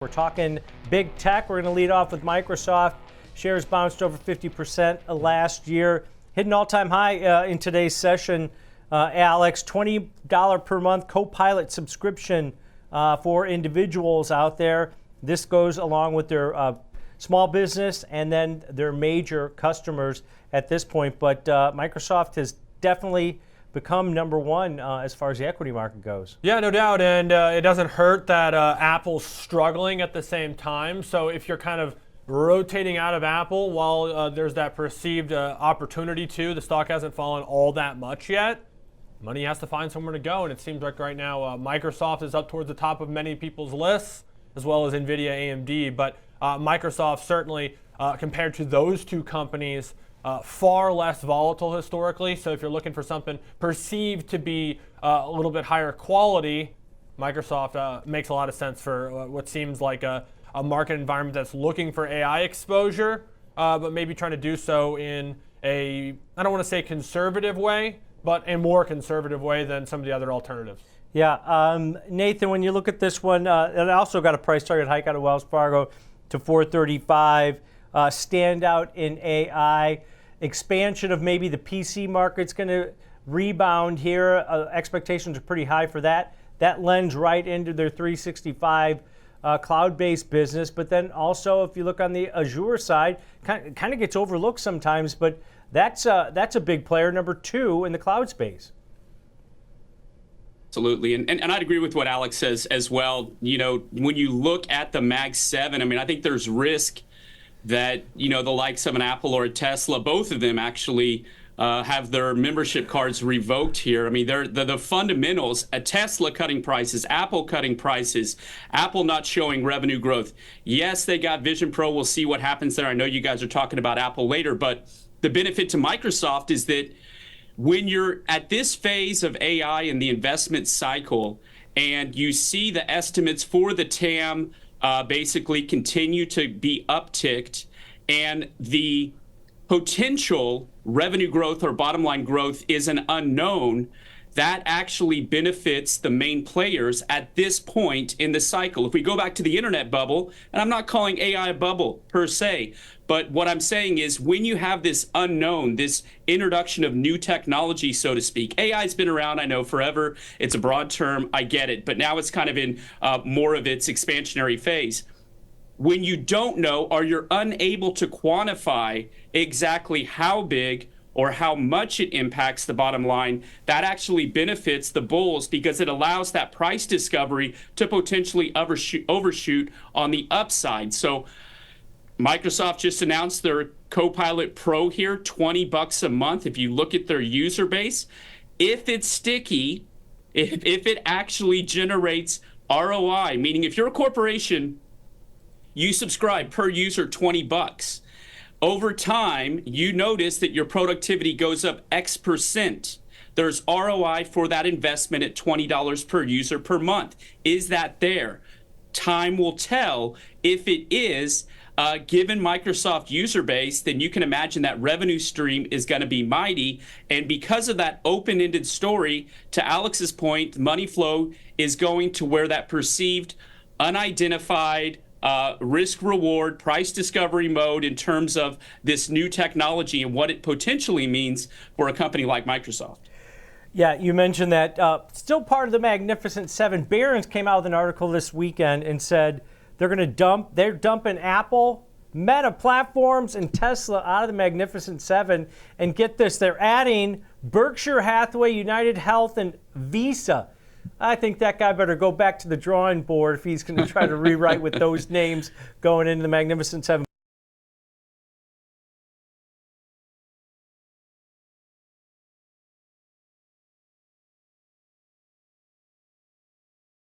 We're talking big tech. We're going to lead off with Microsoft. Shares bounced over 50% last year. Hit an all-time high in today's session. Alex, $20 per month Copilot subscription for individuals out there. This goes along with their small business and then their major customers at this point. But Microsoft has definitely become number one as far as the equity market goes. Yeah, no doubt, and it doesn't hurt that Apple's struggling at the same time. So if you're kind of rotating out of Apple while there's that perceived opportunity to, the stock hasn't fallen all that much yet, money has to find somewhere to go, and it seems like right now Microsoft is up towards the top of many people's lists, as well as NVIDIA, AMD, but Microsoft certainly, compared to those two companies, far less volatile historically. So if you're looking for something perceived to be a little bit higher quality, Microsoft makes a lot of sense for what seems like a market environment that's looking for AI exposure, but maybe trying to do so in a, I don't want to say conservative way, but a more conservative way than some of the other alternatives. Yeah, Nathan, when you look at this one, it also got a price target hike out of Wells Fargo to 435. Standout in AI, expansion of maybe the PC market's going to rebound here. Expectations are pretty high for that. That lends right into their 365 cloud-based business. But then also, if you look on the Azure side, kind of gets overlooked sometimes, but that's a big player, number two in the cloud space. Absolutely, and I'd agree with what Alex says as well. You know, when you look at the Mag 7, I mean, I think there's risk that, you know, the likes of an Apple or a Tesla, both of them actually have their membership cards revoked here. I mean, they're the fundamentals, a Tesla cutting prices, Apple cutting prices, Apple not showing revenue growth. Yes, they got Vision Pro. We'll see what happens there. I know you guys are talking about Apple later, but the benefit to Microsoft is that when you're at this phase of AI in the investment cycle and you see the estimates for the TAM basically continue to be upticked, and the potential revenue growth or bottom line growth is an unknown, that actually benefits the main players at this point in the cycle. If we go back to the internet bubble, and I'm not calling AI a bubble per se, but what I'm saying is when you have this unknown, this introduction of new technology, so to speak, AI's been around, I know, forever. It's a broad term, I get it, but now it's kind of in more of its expansionary phase. When you don't know or you're unable to quantify exactly how big or how much it impacts the bottom line, that actually benefits the bulls because it allows that price discovery to potentially overshoot on the upside. So Microsoft just announced their Copilot Pro here, $20 a month. If you look at their user base, if it's sticky, if it actually generates ROI, meaning if you're a corporation, you subscribe per user $20. Over time, you notice that your productivity goes up X%. There's ROI for that investment at $20 per user per month. Is that there? Time will tell. If it is, given Microsoft user base, then you can imagine that revenue stream is going to be mighty. And because of that open-ended story, to Alex's point, money flow is going to where that perceived, unidentified, risk-reward, price discovery mode in terms of this new technology and what it potentially means for a company like Microsoft. Yeah, you mentioned that. Still part of the Magnificent Seven. Barron's came out with an article this weekend and said they're dumping Apple, Meta Platforms, and Tesla out of the Magnificent Seven. And get this, they're adding Berkshire Hathaway, United Health, and Visa. I think that guy better go back to the drawing board if he's going to try to rewrite with those names going into the Magnificent Seven.